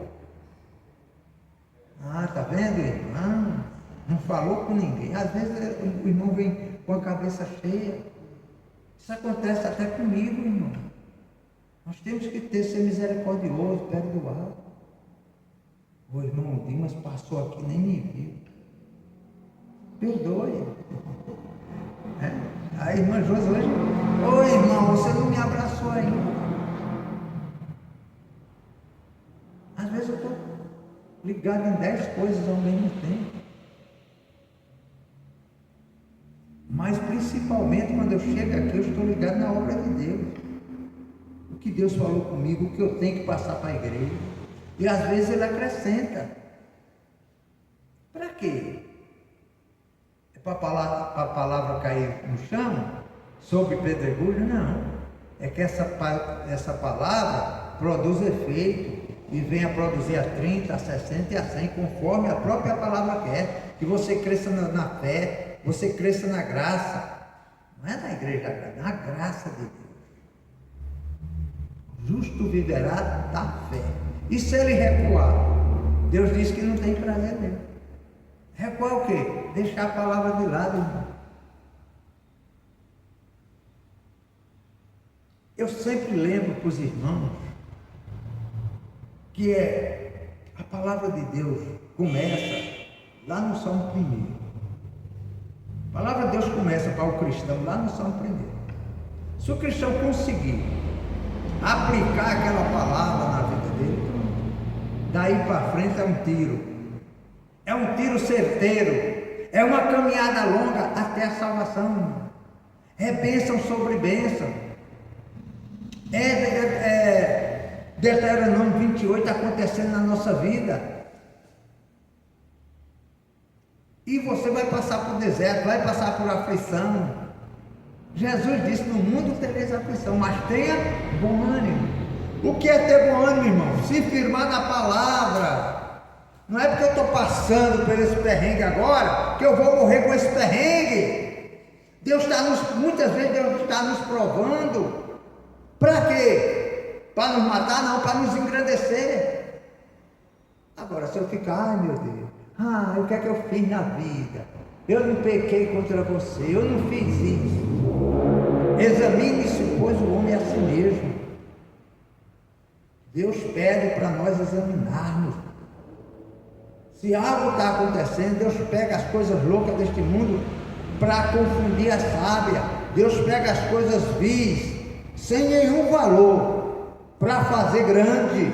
Tá vendo, irmão? Não falou com ninguém. Às vezes o irmão vem com a cabeça cheia. Isso acontece até comigo, irmão. Nós temos que ser misericordioso, perdoar. O irmão Dimas passou aqui, nem me viu. Perdoe. A irmã Josi hoje, irmão, você não me abraçou ainda. Às vezes eu estou ligado em 10 coisas ao mesmo tempo. Mas principalmente quando eu chego aqui, eu estou ligado na obra de Deus. O que Deus falou comigo, o que eu tenho que passar para a igreja. E às vezes Ele acrescenta. Para quê? É para a palavra cair no chão? Sobre pedregulho? Não. É que essa palavra produz efeito. E venha produzir a 30, a 60 e a 100, conforme a própria palavra quer. Que você cresça na fé, você cresça na graça. Não é na igreja, na graça de Deus. Justo viverá da fé. E se ele recuar? Deus diz que não tem prazer nele. Recuar o quê? Deixar a palavra de lado, irmão. Eu sempre lembro para os irmãos que a palavra de Deus começa lá no Salmo 1. A palavra de Deus começa para o cristão lá no Salmo 1. Se o cristão conseguir aplicar aquela palavra na vida dele, daí para frente é um tiro. É um tiro certeiro. É uma caminhada longa até a salvação. É bênção sobre bênção. Deuteronômio 28 acontecendo na nossa vida. E você vai passar por deserto, vai passar por aflição. Jesus disse: no mundo tereis aflição, mas tenha bom ânimo. O que é ter bom ânimo, irmão? Se firmar na palavra. Não é porque eu estou passando por esse perrengue agora que eu vou morrer com esse perrengue. Deus está muitas vezes Deus está nos provando. Para quê? Para nos matar? Não, para nos engrandecer. Agora, se eu ficar, ai meu Deus, o que é que eu fiz na vida? Eu não pequei contra você, eu não fiz isso. Examine-se, pois, o homem a si mesmo. Deus pede para nós examinarmos. Se algo está acontecendo, Deus pega as coisas loucas deste mundo para confundir a sábia. Deus pega as coisas vis, sem nenhum valor, para fazer grande.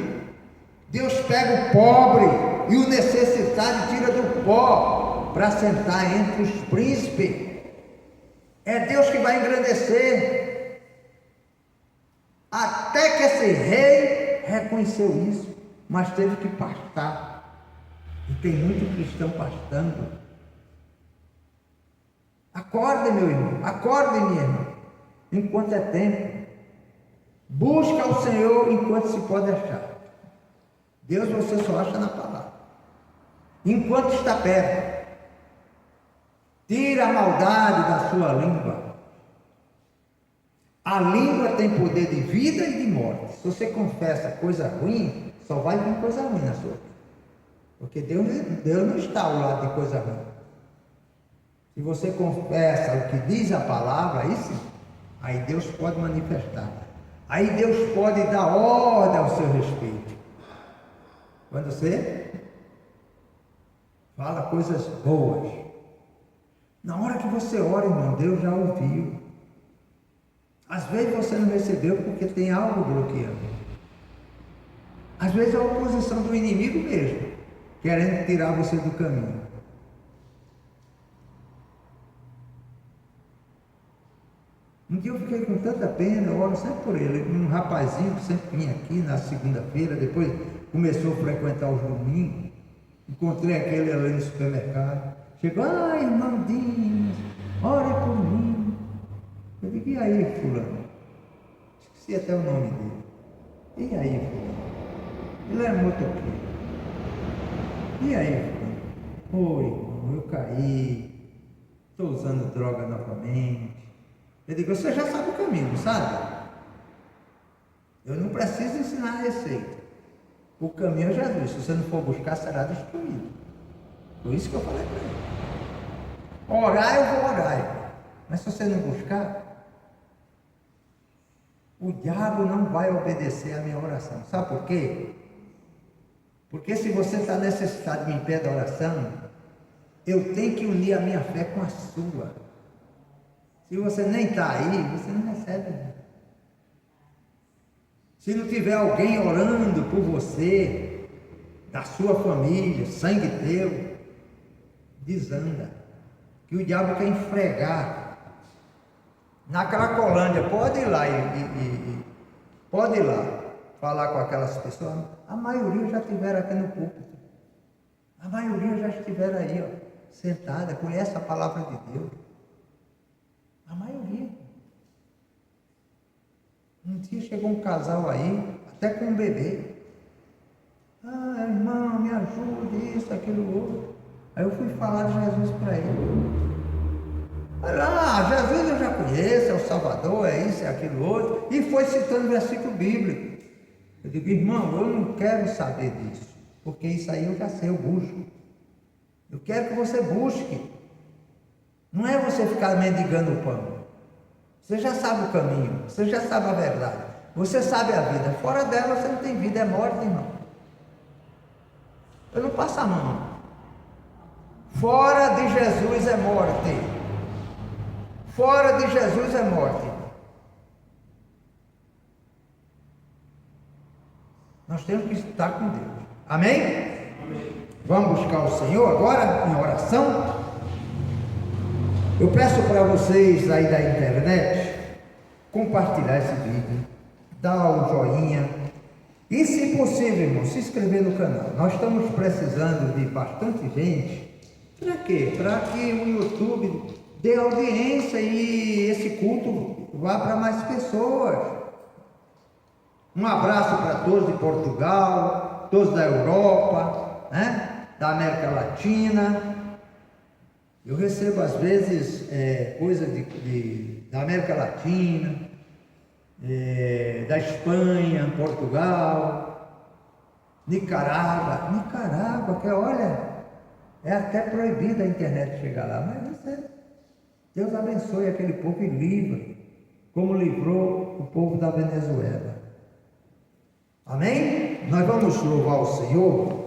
Deus pega o pobre e o necessitado e tira do pó para sentar entre os príncipes. É Deus que vai engrandecer. Até que esse rei reconheceu isso, mas teve que pastar. E tem muito cristão pastando. Acorde, meu irmão, acorde, minha irmã, enquanto é tempo. Busca o Senhor enquanto se pode achar. Deus você só acha na palavra. Enquanto está perto. Tira a maldade da sua língua. A língua tem poder de vida e de morte. Se você confessa coisa ruim, só vai vir coisa ruim na sua vida. Porque Deus não está ao lado de coisa ruim. Se você confessa o que diz a palavra, aí Deus pode manifestar. Aí Deus pode dar ordem ao seu respeito. Quando você fala coisas boas. Na hora que você ora, irmão, Deus já ouviu. Às vezes você não recebeu porque tem algo bloqueando. Às vezes é a oposição do inimigo mesmo, querendo tirar você do caminho. Um dia eu fiquei com tanta pena, eu oro sempre por ele. Um rapazinho que sempre vinha aqui na segunda-feira, depois começou a frequentar os domingos. Encontrei aquele ali no supermercado. Chegou: irmão Dimas, ore por mim. Eu digo: e aí, fulano? Esqueci até o nome dele. E aí, fulano? Ele é motoqueiro. E aí, fulano? Oi, irmão, eu caí. Estou usando droga novamente. Eu digo: você já sabe o caminho, não sabe? Eu não preciso ensinar a receita. O caminho é Jesus. Se você não for buscar, será destruído. Por isso que eu falei para ele. Orar, eu vou orar, irmão. Mas se você não buscar, o diabo não vai obedecer à minha oração. Sabe por quê? Porque se você está necessitado de me pedir oração, eu tenho que unir a minha fé com a sua. Se você nem está aí, você não recebe. Se não tiver alguém orando por você, da sua família, sangue teu, desanda. Que o diabo quer esfregar. Na Cracolândia, pode ir lá pode ir lá falar com aquelas pessoas. A maioria já estiveram aqui no púlpito. A maioria já estiveram aí, sentada, conhece a palavra de Deus. A maioria. Um dia chegou um casal aí, até com um bebê. Irmão, me ajude, isso, aquilo, outro. Aí eu fui falar de Jesus para ele. Jesus eu já conheço, é o Salvador, é isso, é aquilo, outro. E foi citando versículo bíblico. Eu digo: irmão, eu não quero saber disso, porque isso aí eu já sei, eu busco. Eu quero que você busque. Não é você ficar mendigando o pão. Você já sabe o caminho, você já sabe a verdade, você sabe a vida. Fora dela você não tem vida, é morte, irmão. Eu não passo a mão. Fora de Jesus é morte. Fora de Jesus é morte. Nós temos que estar com Deus. Amém? Amém. Vamos buscar o Senhor agora em oração. Eu peço para vocês aí da internet compartilhar esse vídeo, dar um joinha E se possível, irmão, se inscrever no canal. Nós estamos precisando de bastante gente. Para quê? Para que o YouTube dê audiência e esse culto vá para mais pessoas. Um abraço para todos de Portugal, todos da Europa, né? Da América Latina. Eu recebo às vezes coisa da América Latina, da Espanha, Portugal, Nicarágua, que olha, é até proibida a internet chegar lá, mas Deus abençoe aquele povo e livre, como livrou o povo da Venezuela. Amém? Nós vamos louvar o Senhor.